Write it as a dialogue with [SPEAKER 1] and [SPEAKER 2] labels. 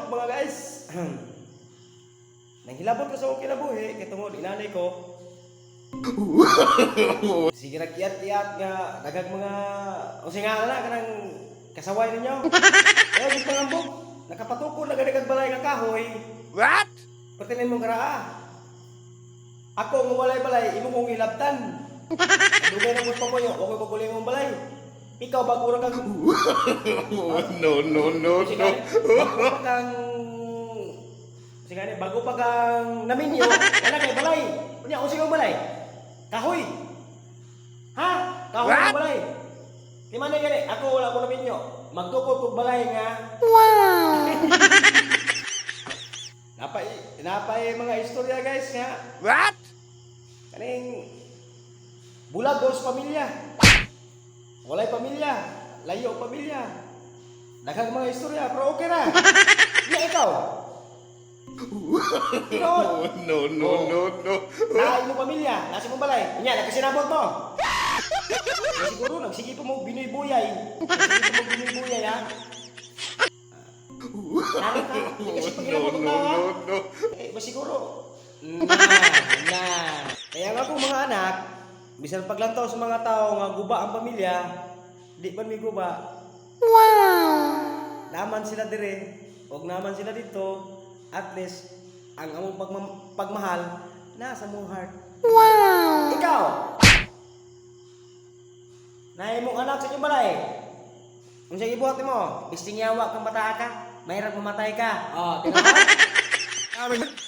[SPEAKER 1] hilabot mga guys. Nanghilabot ko sa akong kinabuhi kay tungod inanay ko. Sige nag-iyat-iyat nga daghang mga usi nga na kanang kasaway ninyo. Kaya yung pangambog, nakapatukod na daghang balay nga kahoy.
[SPEAKER 2] What?
[SPEAKER 1] Pertinin mo karaa. Ako ang balay-balay, imo kong ilabtan. Dugay na gusto ko yun, okay ko kuling mong balay. Ikaw bago ra kang
[SPEAKER 2] No.
[SPEAKER 1] bago pa kang sige bago pa kang naminyo, ana kay balay. Unya usi kang balay. Kahoy. Ha? Kahoy ang balay. Di man gani, ako wala ko naminyo. Magtukod kog balay nga.
[SPEAKER 2] Wow!
[SPEAKER 1] Napay mga istorya guys nga.
[SPEAKER 2] What?
[SPEAKER 1] Kaning bulag dos pamilya. Walay pamilya, layo pamilya. Daghang mga istorya, pero okay ra. Ya ikaw.
[SPEAKER 2] No.
[SPEAKER 1] Sa imong pamilya, nasa imong balay. Unya, nagkasinabot mo. Eh, siguro nagsige pa mo binoy-buyay. Nagsige pa mo binoy-buyay ha. Nani ka? Hindi kasi pag ginabot ang tao ha. Eh, ba siguro? Na. Kaya nga po mga anak, bisan paglantaw sa mga tao nga guba ang pamilya, di man may guba.
[SPEAKER 2] Wow!
[SPEAKER 1] Naman sila dire, og naman sila dito, at least ang among pagmahal nasa mong heart.
[SPEAKER 2] Wow!
[SPEAKER 1] Ikaw! Naay mong anak sa inyong balay. Kung siya ibuhat mo, bisting yawa kang bata ka, mahirap mamatay ka. Oh, tingnan mo.